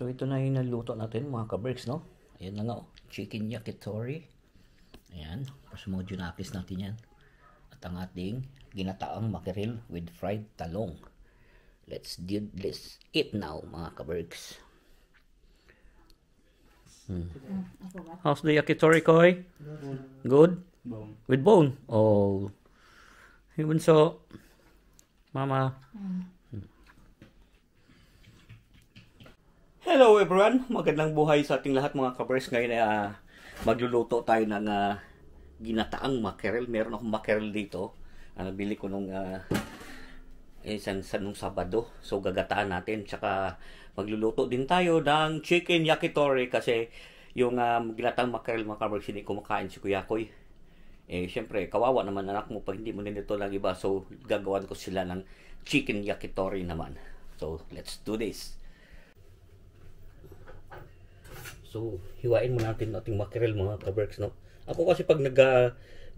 So ito na yung naluto natin mga ka-Berks, no? Ayan na nga, oh. Chicken yakitori. Ayan, pasmo junakis natin yan. At ang ating ginataang mackerel with fried talong. Let's eat now mga ka-Berks. How's the yakitori, Koy? Good? Bone. With bone? Oh. Even so, Mama. Hello everyone, magandang buhay sa ating lahat mga ka-Berks. Ngayon ay magluluto tayo ng ginataang mackerel. Meron akong mackerel dito. Nabili ko nung nung Sabado. So gagataan natin. Tsaka magluluto din tayo ng chicken yakitori kasi yung ginataang mackerel mga ka-Berks hindi kumakain si Kuya Koy. Syempre, kawawa naman anak mo pag hindi mo nito lang iba. So gagawan ko sila ng chicken yakitori naman. So let's do this. So, hiwain mo natin ating mackerel mga ka-Berks, no? Ako kasi pag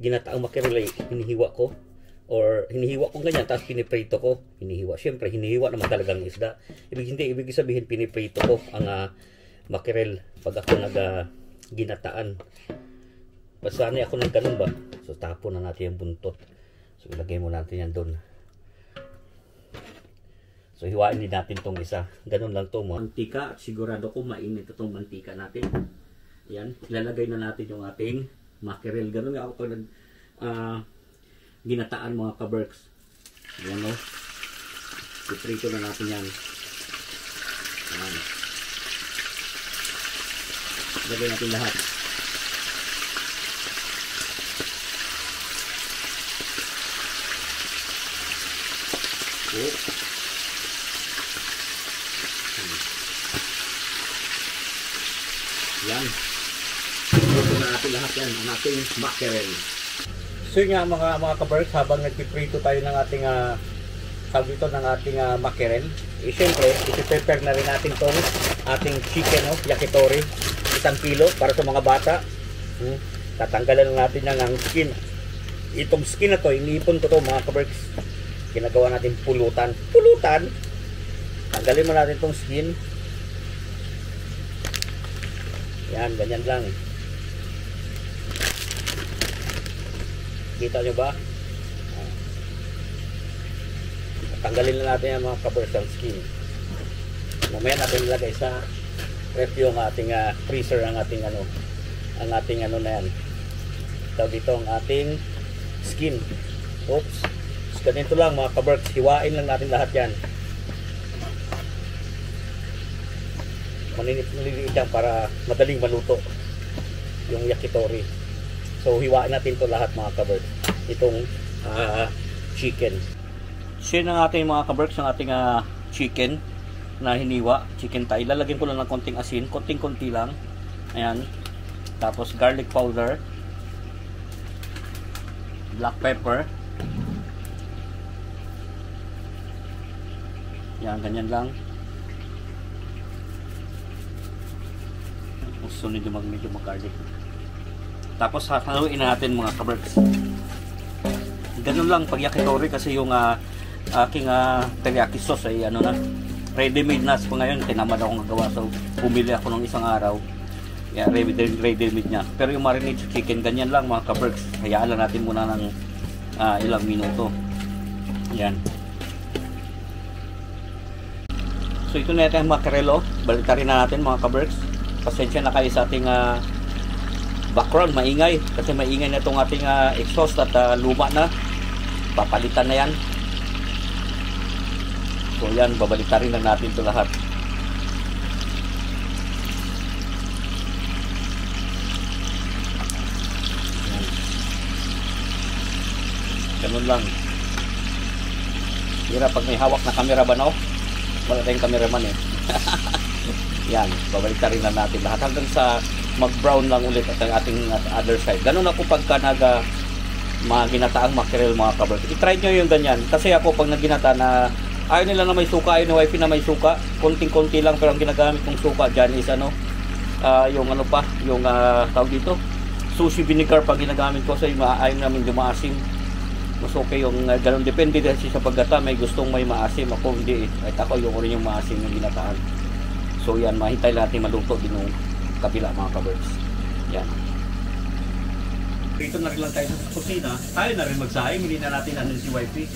ginataang mackerel ay hinihiwa ko. Or hinihiwa ko ganyan, tapos piniprito ko. Hinihiwa. Siyempre, hinihiwa naman talagang isda. Ibig sabihin, piniprito ko ang mackerel pag ako ginataan. Basanay ako ng ganun ba? So, tapon na natin yung buntot. So, ilagay mo natin yan doon. So, hiwain din natin itong isa. Ganun lang ito mo. Mantika. Sigurado ko mainit itong mantika natin. Yan. Ilalagay na natin yung ating mackerel. Ganun nga ako pag ginataan mga ka-Berks. Yan o. Iprito na natin yan. Yan. Ilagay natin lahat. Oh. Yan. Ito na natin lahat yan. Ang ating mackerel. So yun nga mga ka-Berks, habang nagpiprito tayo ng ating ng ating mackerel, syempre, isi-prepare na rin natin itong ating chicken, no? Yakitori. 1 kilo para sa mga bata. Tatanggalan natin ang skin. Itong skin na to, iniipon ko to mga ka-Berks. Ginagawa natin pulutan. Pulutan! Tanggalin mo natin itong skin. Yan, ganyan lang. Kita nyo ba? Tanggalin na natin yung mga ka-Berks ang skin. Mamaya natin ilagay sa ref yung ating freezer, ang ating na yan. Tawag dito ang ating skin. Oops. So, ganito lang mga ka-Berks. Hiwain lang natin lahat yan. Maliliit yan para madaling maluto yung yakitori. So hiwain natin to lahat mga ka-Berks, itong chicken. So yun ang ating mga ka-Berks, ang ating chicken na hiniwa, chicken thigh. Lalagyan ko lang ng konting asin, konting-konti lang. Ayan. Tapos garlic powder, black pepper. Yan, ganyan lang. Sunod yung medyo mag-garlic. Tapos haluin natin mga ka-Berks. Ganun lang pag yakitori kasi yung aking teriyaki sauce ay ready-made na po ngayon. Tinamad akong magawa, so bumili ako ng isang araw. Yeah, ready-made niya. Pero yung marinade sa chicken, ganyan lang mga ka-Berks. Hayaan lang natin muna ng ilang minuto. Yan. So ito na yung mackerel. Balitarin na natin mga ka-Berks. Pasensya na kayo sa ating background, maingay. Kasi maingay na itong ating exhaust at luma na. Papalitan na yan. So yan, babalita rin lang natin ito lahat. Yan. Ganun lang. Hirap pag may hawak na camera ba, no? Wala tayong cameraman eh. Yan, babalik rin na natin lahat hanggang sa mag-brown lang ulit at ang ating other side. Ganun ako pagka mga ginataang mackerel mga ka-Berks. I-try nyo yung ganyan. Kasi ako pag naginata na ayaw nila na may suka, ayaw ni wifey na may suka. Konting-konti lang, pero ang ginagamit kong suka dyan is yung tawag dito, sushi vinegar pag ginagamit ko. So ayaw namin lumaasim. Mas okay yung ganun. Depende din sa paggata. May gustong may maasim. Ako hindi eh. Kahit ako yung rin yung maasim yung ginataan. So yan, mahintay natin maluto din yung kabila mga kabers. Yan. Dito na rin lang tayo sa kusina. Tayo na rin magsaing, hindi na natin ano si wifey.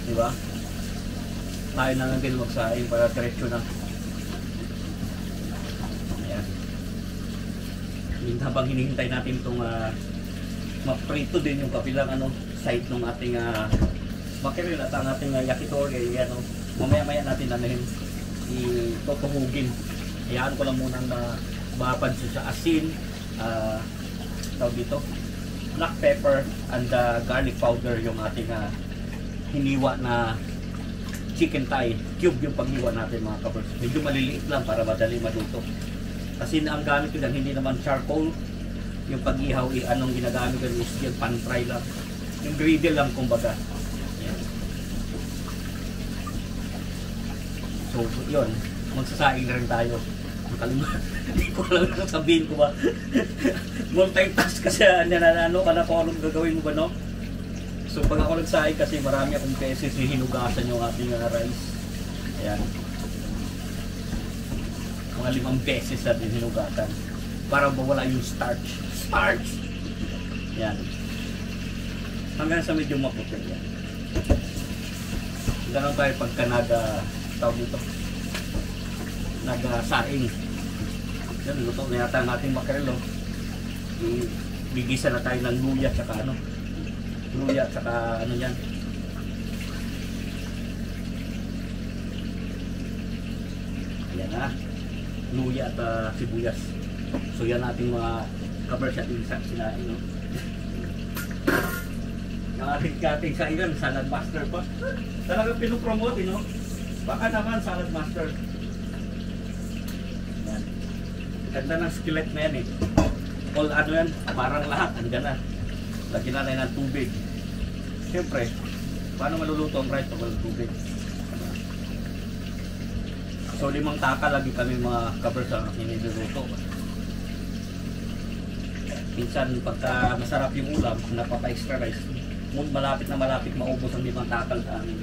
Di ba? Tayo na lang din magsaing para diretso na. Ayan. Habang hinihintay natin itong maprito din yung kabilang side ng ating makiril at ang ating yakitori. Ayan, mamaya-maya natin itutuhugin. Hayaan ko lang muna na mapansin sa asin, tawag dito, black pepper and garlic powder yung ating hiniwa na chicken thigh. Cube yung paghiwa natin mga kabers. Medyo maliliit lang para madali maluto. Kasi ang gamit ko dyan, hindi naman charcoal. Yung pag-ihaw, anong ginagamit ko is yung pan-fry lang. Yung griddle lang kumbaga. Yan. So, yun. Magsasaing na rin tayo. Hindi ko alam na sabihin ko ba. Multitask kasi ano ka na kung anong gagawin mo ba, no? So pag ako nagsaing kasi marami akong beses hinugasan yung ating rice. Ayan. Mga 5 beses natin hinugasan. Para mawala yung starch. Starch! Ayan. Hanggang sa medyo maputi. Yan. Ganun tayo pagka tawag dito. Nag-saing. Yan, luto na yata ang ating makarelo. Bigisa na tayo ng luya tsaka luya tsaka yan. Yan na. Luya at sibuyas. So yan ating mga kabers at sinain, no? Yung ating sairan, salad master pa. Talagang pinupromote, no? Baka naman salad master. Yan. Ganda ng skillet na yan, all yan, parang lahat, andyan na. Lagyan natin ng tubig. Siyempre, paano maluluto ang rice pag walang tubig? So 5 taka lagi kami mga kabers sa niluluto. Minsan pagka masarap yung ulam, napapa-extra rice, malapit na malapit maubos ang 5 takal sa amin.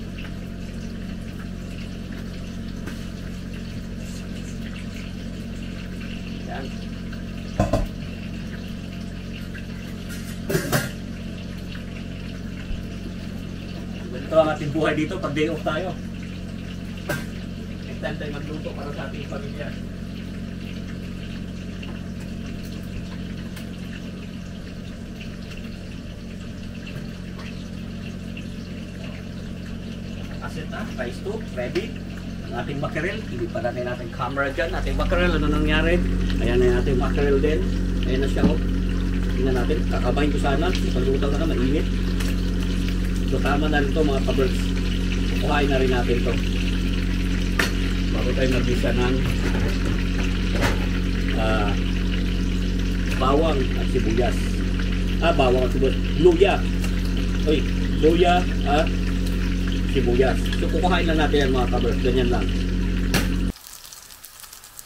Yan. Ito ang ating buhay dito pag day off tayo. Next time tayo magluto para sa ating pamilya. Aset na, rice to, ready. Ang ating mackerel, hindi pa natin camera dyan. Ating mackerel, ano nangyari? Ayan na yung ating mackerel din. Ayan na siya, tingnan natin, kakabahin ko sana. Ipagluto ka na, mainit. So tama na rin ito mga kabers. Kuhain na rin natin ito. Bago tayo magbisa ng bawang at sibuyas. Bawang at sibuyas. Luya. Uy, luya at sibuyas. So kukuhain lang natin yan mga kabers. Ganyan lang.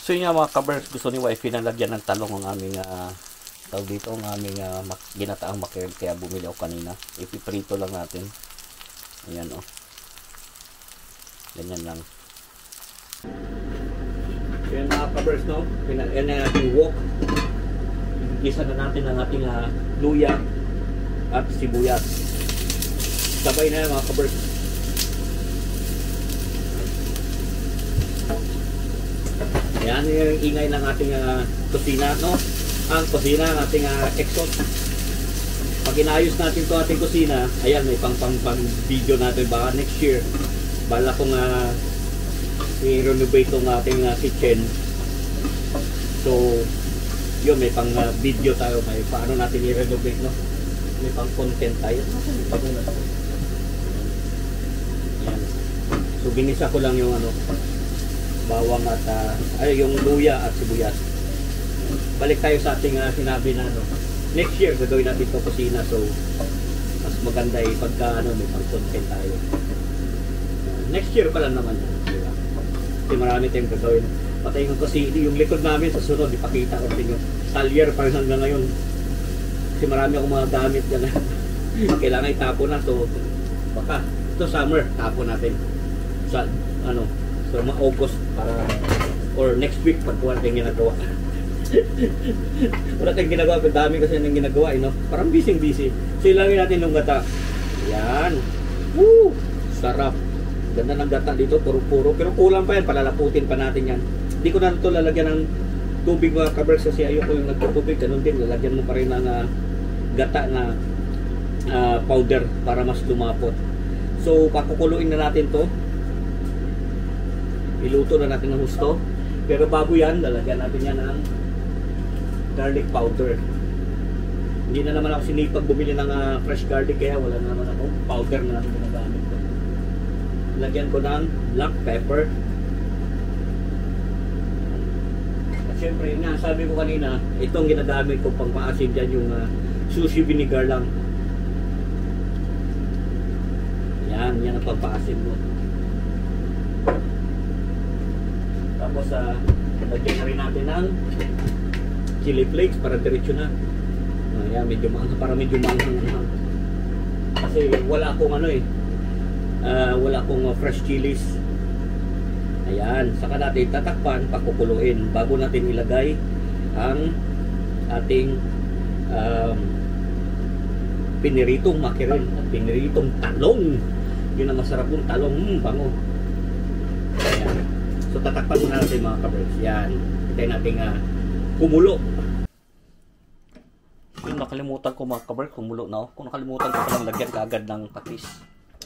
So yun nga mga kabers, gusto ni wifey na lagyan ng talong ang aming tawag dito, ang aming ginataang mackerel, kaya bumili ako kanina. Ipiprito lang natin. Ayan ganyan lang. So yan mga kabers, no? Yan na natin wok. Igisa na natin ang ating luya at sibuyas. Sabay na yan mga kabers. Ayan yung ingay ng ating kusina, no? Ang kusina, ang ating exhaust. Pag inayos natin ito ating kusina, ayan, may pang video natin baka next year. Bala kong i-renovate itong ating kitchen. So, yun, may pang video tayo, may paano natin i-renovate, no? May pang content tayo. Ayan. So, ginisa ko lang yung bawang at yung luya at sibuyas. Balik tayo sa ating sinabi na next year gagawin natin itong kusina, so mas maganda pagka may pang content tayo. Next year pa lang naman, diba? Kasi marami tayong gagawin. Patay yung kusina, yung likod namin sa sunod, ipakita ko rin yung talyer pa rin hanggang ngayon. Kasi marami akong mga gamit dyan. Kailangan itapo na, so baka ito summer tapo natin sa so ma-August para or next week pag wala tayong ginagawa. Wala tayong ginagawa, pero dami kasi nang ginagawa, no? Parang busy. So ilagay natin yung gata. Yan. Woo! Sarap. Ganda ng gata dito, puro-puro. Pero kulang pa yan, palalaputin pa natin yan. Hindi ko na ito lalagyan ng tubig mga kabreks kasi ayoko yung nagtutubig. Ganun din, lalagyan mo pa rin ng gata na powder para mas lumapot. So pakukuluin na natin to. Iluto na natin ng gusto. Pero bago yan, lalagyan natin yan ng garlic powder. Hindi na naman ako sinipag bumili ng fresh garlic kaya wala na naman ako powder na natin ginagamit ko. Lagyan ko ng black pepper. At syempre yun nga, sabi ko kanina, itong ginagamit ko pang maasim dyan yung sushi vinegar lang. Yan ang pagpaasim mo. Tapos lagyan na rin natin ng chili flakes para diretso na. Ayan, medyo maanghang, para medyo maanghang. Kasi wala akong wala akong fresh chilies. Ayan, saka natin tatakpan, pakukuluin bago natin ilagay ang ating piniritong mackerel at piniritong talong. Yun ang masarap yung talong, bango. Ayan. So tatakpan muna natin mga kabreks. Yan, hintayin natin kumulo. Yung nakalimutan ko mga kabreks, kumulo na. Kung nakalimutan ko palang lagyan kaagad ng patis.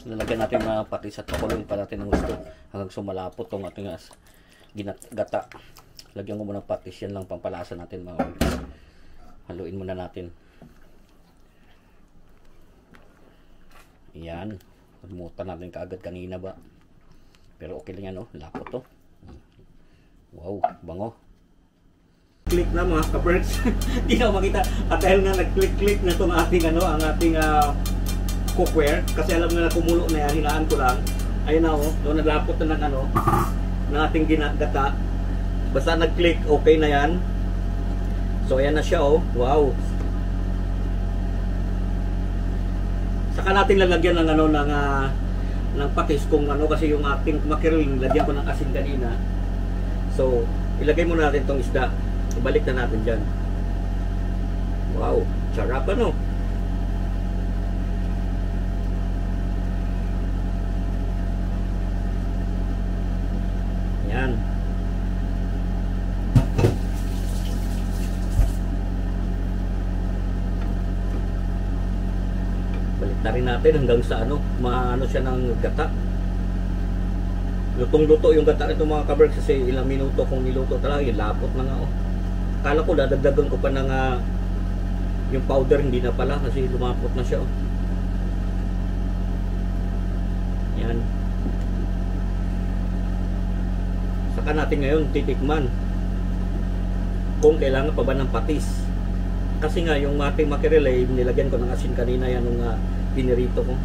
Lalagyan natin mga patis at pakuloyin pa natin ng gusto hanggang sumalapot tong ating gata. Lagyan ko muna ng patis, yan lang pampalasa natin mga kabreks. Haluin muna natin. Yan, kalimutan natin kaagad kanina ba. Pero okay lang yan, no? Lapot to. Wow, bango. Click na mga kabreks. Hindi na makita. At dahil nga nag-click na itong ating ang ating cookware. Kasi alam na kumulo na yan. Hinaan ko lang. Ayun na doon naglapot na ng ng ating ginagata. Basta nag-click, okay na yan. So ayan na siya Wow. Saka natin lalagyan ng ng patis kung kasi yung ating mackerel lagyan ko ng asin kanina. So, ilagay muna natin itong isda. Ibalik na natin dyan. Wow, sarap Yan. Balik na rin natin hanggang sa maano siya ng gata. Lutong-luto yung gata nito mga kabreks kasi ilang minuto kung niluto talaga, lapot na nga Akala ko dadagdagan ko pa ng yung powder, hindi na pala kasi lumapot na siya Yan. Saka natin ngayon titikman kung kailangan pa ba ng patis. Kasi nga yung ating mackerel ay nilagyan ko ng asin kanina yan nung pinirito ko.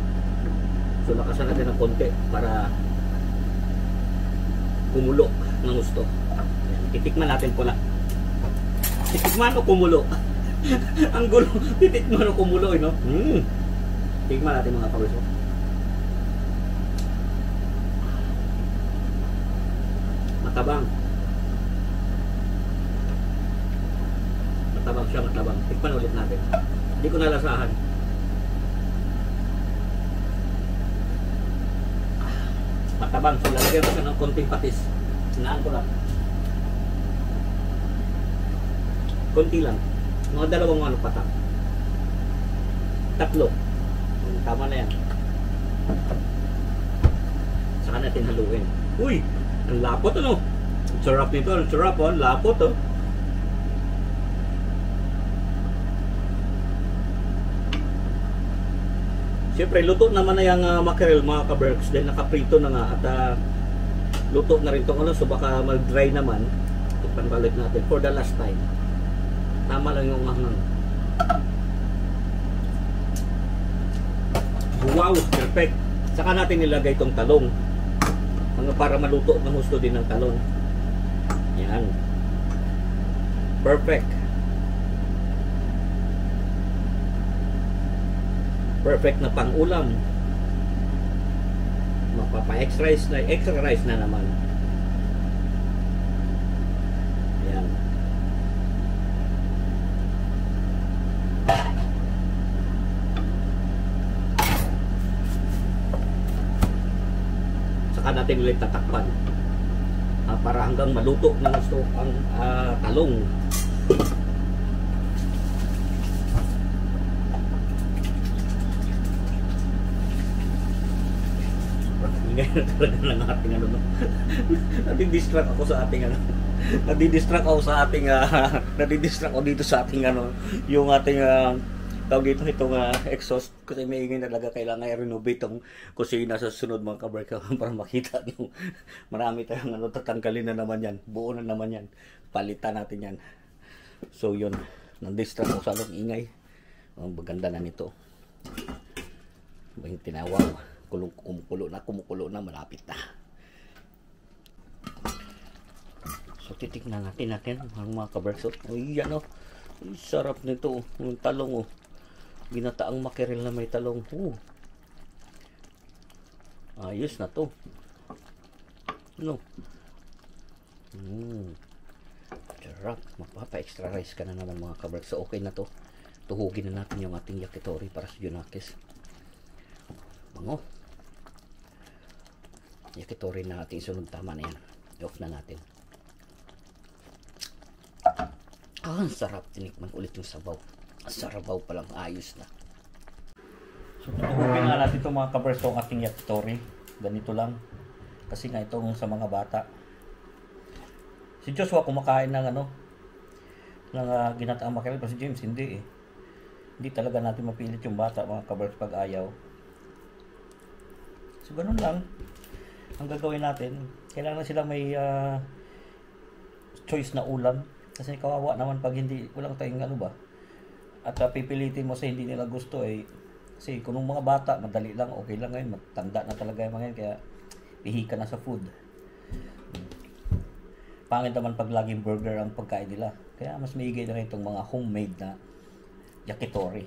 So lakasan natin ng konti para kumulo ng gusto. Titikman natin pula. Titikman o kumulo? Ang gulo. Titikman o kumulo, no? Titikman natin mga kabreks. Matabang. Matabang siya, matabang. Tikman ulit natin. Hindi ko nalasahan. Matabang. So, lalagyan ko siya ng konting patis. Sinaan ko lang. Konti lang. Mga dalawang patak. Tatlo. Tama na yan. Saka natin haluin. Uy! Ang lapot Ang sarap nito. Ang sarap Ang lapot Siyempre, luto naman na yung mackerel mga kabreks dahil nakaprito na nga at luto na rin itong so baka mag-dry naman. Panbalik natin for the last time. Tama lang yung Wow, perfect. Saka natin nilagay itong talong para maluto ng gusto din ng talong. Yan. Perfect. Perfect na pang-ulam. Magpapa-extra rice na naman. saka natin ulit tatakpan. Para hanggang maluto ng gusto ang talong. Ngayon talaga ng ating ano, no? Nadidistract ako sa ating ano. Nadidistract ako sa ating nadidistract ako dito sa ating ano, yung ating tawag dito itong exhaust, kasi may ingay talaga, kailangan i-renovate ang kusina sa sunod mga kabarka para makita nyo. Marami tayong ano, tatanggalin na naman yan, buo na naman yan, palitan natin yan. So yun, nadidistract ako sa anong ingay. Ang maganda na nito, yung tinawag kumukulo na, malapit na. So titignan natin ang mga kabarso. Uy, yan o, sarap nito, yung talong ginataang makiril na may talong. Ayos na to, no? Sarap, magpapa-extra rice ka na naman mga kabarso. Okay na to, tuhugin na natin yung ating yakitori para sa Junakis. Bango. Yakitori na natin sunod, tama na yan, off na natin. Ang sarap, tinikman ulit yung sabaw. Sarabaw pa lang, ayos na. So tutuhugin na natin itong mga kabarso, ang ating yakitori. Ganito lang, kasi nga itong sa mga bata. Si Joshua kumakain ng ano, ng ginataang makiril, pero si James hindi eh. Hindi talaga natin mapilit yung bata mga kabarso pag ayaw. So ganun lang ang gagawin natin. Kailangan sila may choice na ulam, kasi kawawa naman pag hindi, walang tayong ano ba, at pipilitin mo sa hindi nila gusto kasi kung mga bata madali lang, okay lang. Ngayon matanda na talaga yung mga yan, kaya pihi ka na sa food. Pangit naman pag laging burger ang pagkain nila, kaya mas maigay na itong mga homemade na yakitori,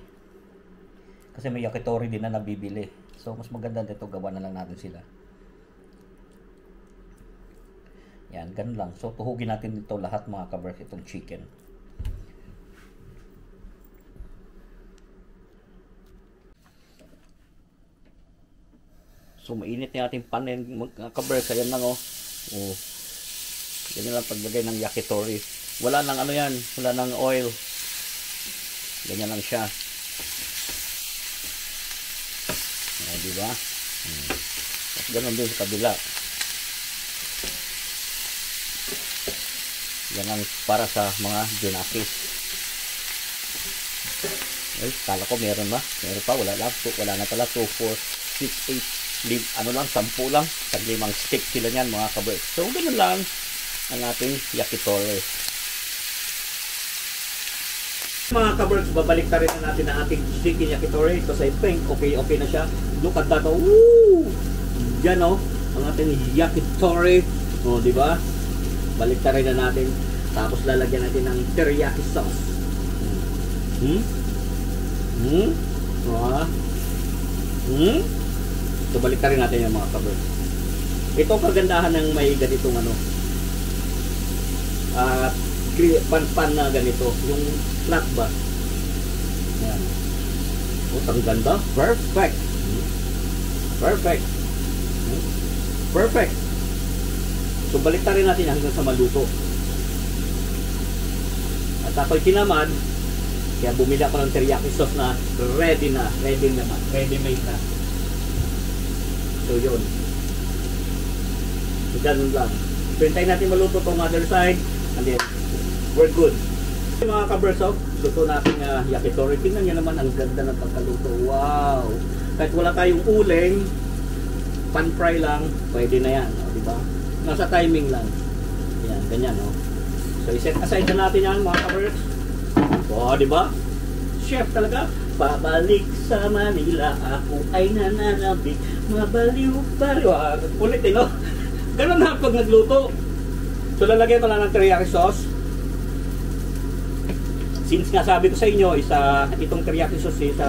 kasi may yakitori din na nabibili. So mas maganda dito, gawa na lang natin sila. Yan, ganun lang. So tuhugin natin dito lahat mga kabark, itong chicken. So mainit na ating panin mga kabark. Ayan lang ganyan lang paglagay ng yakitori. Wala nang ano yan, wala nang oil. Ganyan lang siya. Diba? Tapos ganun din sa kabila. Yan ang para sa mga Junakis. Ay, kala ko meron ba? Meron pa, wala lang. Wala na pala. 2, 4, 6, 8, ano lang, 10 lang. Tag-5 stick sila niyan mga kabird. So, ganun lang ang ating yakitori. Mga kabirds, babalik na rin na natin ang ating chicken yakitori. Because I think okay na siya. Look at that. Woo! Yan ang ating yakitori. Diba? Balik na rin na natin. Tapos lalagyan natin ng teriyaki sauce. So balik na rin natin yung mga kabirds. Ito kagandahan ng may ganitong pan na ganito, yung flat ba? Yan. Ang ganda. Perfect. Perfect. Perfect. So balik na rin natin hanggang sa maluto. At ako'y tinamad, kaya bumili ako ng teriyaki sauce na ready made na. So yun. So ganun lang. Hintayin natin maluto tong other side, and then we're good. Mga kaberso, luto natin yakitori. Tingnan nyo naman ang ganda ng pagkaluto. Wow! Kahit wala tayong uling, pan fry lang, pwede na yan. Diba? Nasa timing lang. Yan, ganyan. So iset aside na natin yan mga kaberso. Diba? Chef talaga. Pabalik sa Manila, ako ay nananabik. Mabaliw-baliw. Ulit no? Ganun na pag nagluto. So lalagyan ko lang ng teriyaki sauce. Since nga sabi ko sa inyo, itong teriyaki sauce is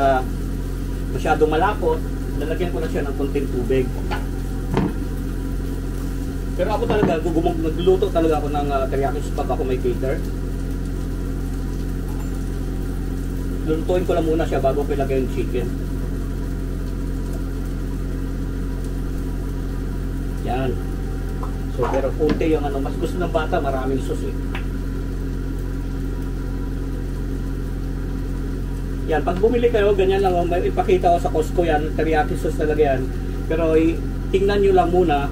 masyadong malapot, lalagyan ko na siya ng konting tubig. Pero ako talaga, nagluto talaga ako ng teriyaki sauce pag ako may cater. Lulutuin ko lang muna siya bago ko ilagay yung chicken. Yan. So, pero konti yung ano, mas gusto ng bata, maraming sauce eh. Yan, pag bumili kayo, ganyan lang, may ipakita ko sa Costco yan, teriyaki sauce talaga yan. Pero tingnan nyo lang muna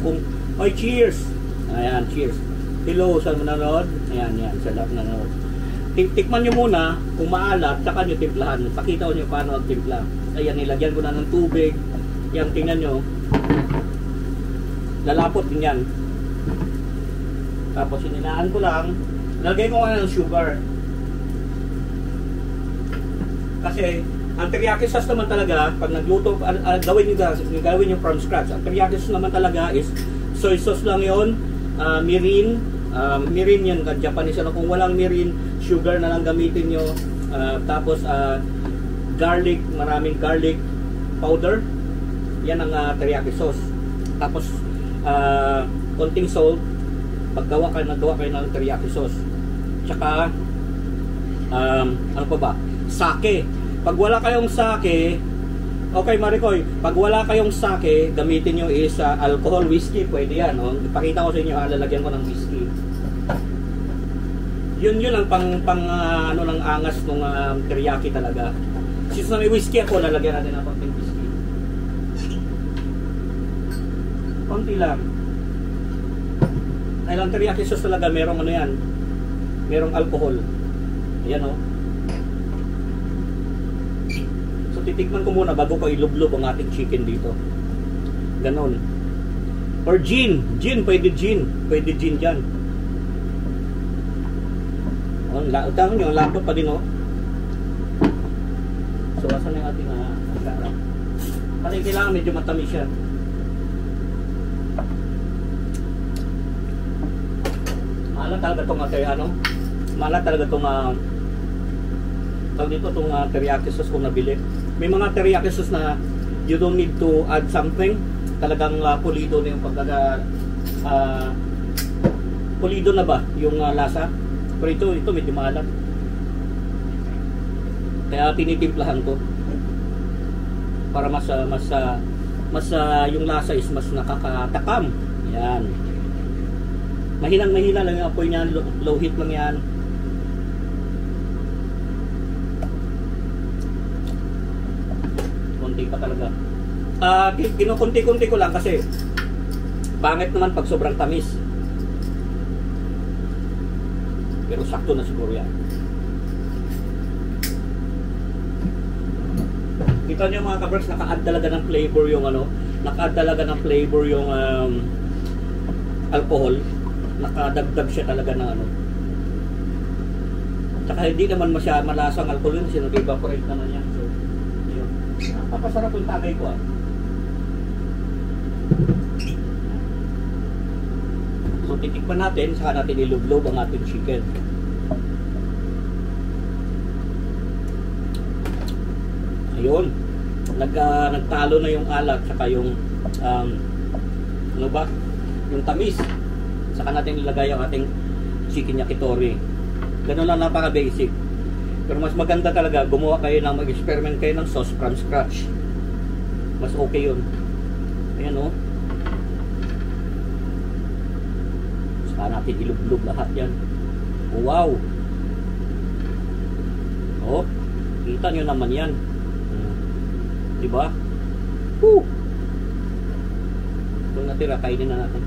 kung, ay cheers! Ayan, cheers. Hello sa manonood. Ayan, yan, sa lahat nanonood. Tikman nyo muna kung maalat, saka nyo timplahan. Pakita ko nyo paano ang timpla. Ayan, nilagyan ko na ng tubig. Yan, tingnan nyo. Lalapot din yan. Tapos inilaan ko lang. Nalagay ko nga ng sugar. Kasi ang teriyaki sauce naman talaga, pag nagluto, gawin nyo from scratch. Ang teriyaki sauce naman talaga is soy sauce lang yon, mirin. Mirin yan, Japanese. Kung walang mirin, sugar na lang gamitin nyo. Tapos garlic, maraming garlic powder. Yan ang teriyaki sauce. Tapos konting salt pag nagawa kayo ng teriyaki sauce. Tsaka ano pa ba? Sake. Pag wala kayong sake, okay Maricoy, pag wala kayong sake, gamitin nyo is alcohol, whiskey, pwede yan. No? Ipakita ko sa inyo, lalagyan ko ng whiskey. Yun ang ano ng angas ng teriyaki talaga. Since na may whiskey ako, lalagyan natin ng konting whiskey. Konti lang. Dahil ang teriyaki sauce talaga, merong ano yan, merong alcohol. Ayan o. So titikman ko muna bago ko ilublob ang ating chicken dito. Ganon. Or gin. Gin, pwede gin. Pwede gin dyan. Tama nyo, lapot pa din o. So asan yung ating sarap. Kasi kailangan medyo matamis siya. Maalat talaga itong maalat talaga itong tawag dito itong teriyaki sauce kung nabili. May mga teriyaki sauce na you don't need to add something. Talagang pulido na yung pulido na ba yung lasa. Pero ito medyo maalat. Kaya tinitimplahan ko para mas yung lasa is mas nakakatakam. Yan. Mahina lang yung apoy niyan, low heat lang yan. Konti pa talaga. Kinukunti-kunti ko lang kasi pangit naman pag sobrang tamis. Pero sakto na siguro yan. Kita nyo mga kabraks, naka-add talaga ng flavor yung naka-add talaga ng flavor yung alcohol. Nakadagdag siya talaga ng Tsaka hindi naman malasang alcohol yun kasi nag-evaporate naman yan. So, yun. Napapasarap yung tagay ko So, titikman natin, saka natin ilublob ang ating chicken. Ayun. Nagtalo na yung alat, saka yung yung tamis. Saka natin ilagay ang ating chicken yakitori. Ganun lang, napaka-basic. Pero mas maganda talaga, gumawa kayo ng mag-experiment kayo ng sauce from scratch. Mas okay yun. Ayan o. Saka natin ilublob lahat yan. Oh, wow! Oh, kita nyo naman yan. Diba? Woo! Itong natira, kainin na natin.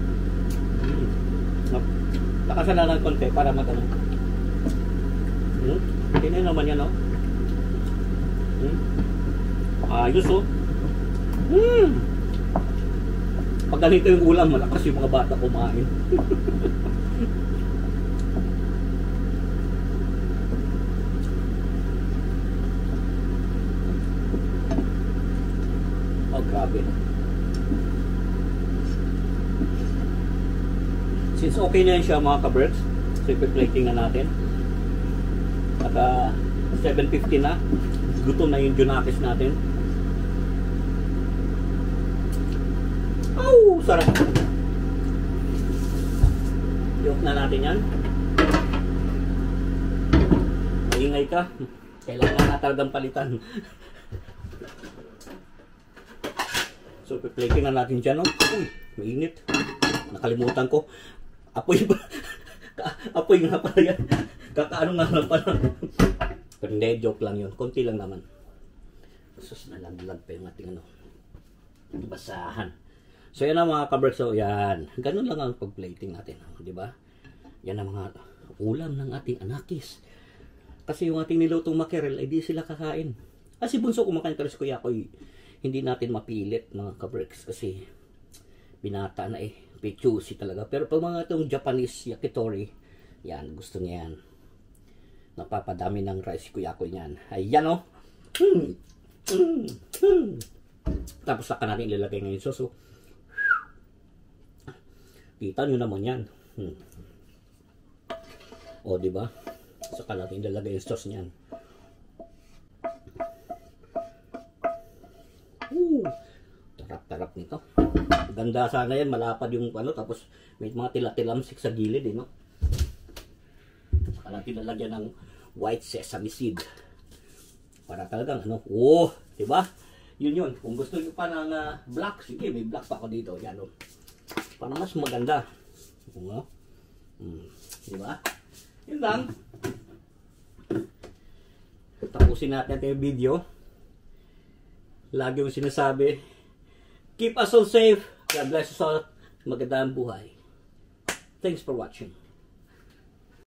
Lakasan na ng konti para magano. Tingnan naman yan, no? Ayos, oh. Pag ganito yung ulam, malakas yung mga bata kumain. Oh, grabe. Since okay na yan siya mga ka-birds, so ipi-plating na natin. At 7:50 na, gutom na yung junakis natin. Oh, sarap! Yok na natin yan. Maingay ka. Kailangan na talagang palitan. So, plating na natin dyan, no? Uy, mainit. Nakalimutan ko. Apoy ba? Apoy nga pala yan. Kakaano nga lang pala. Pero hindi, joke lang yun. Konti lang naman. Sus, nalaglag pa yung ating ano. Basahan. So, yan ang mga kabrek. So, yan. Ganun lang ang pag-plating natin. Di ba? Yan ang mga ulam ng ating anakis. Kasi yung ating nilutong mackerel, ay di sila kakain. Kasi bunso kumakain ka rin si Kuya Koy. Hindi natin mapilit mga kabreks kasi binata na eh. Pichusi talaga. Pero pag mga itong Japanese yakitori, yan, gusto niya yan. Napapadami ng rice si Kuya Koy niyan. Ayan o. Tapos saka natin ilalagay ngayon sauce. Kita nyo naman yan. O, diba? Saka natin ilalagay yung sauce niyan. Tarap-tarap nito. Ganda sana yan, malapad yung ano, tapos may mga tila-tilamsik sa gilid eh, no? Saka natin lalagyan ng white sesame seed. Para talagang ano, oh, diba? Yun. Kung gusto nyo pa ng black, sige, may black pa ako dito. Yan, no? Para mas maganda. Diba? Yun lang. Tapusin natin yung video. Lagi yung sinasabi, keep us all safe. God bless us all. Magandang buhay. Thanks for watching.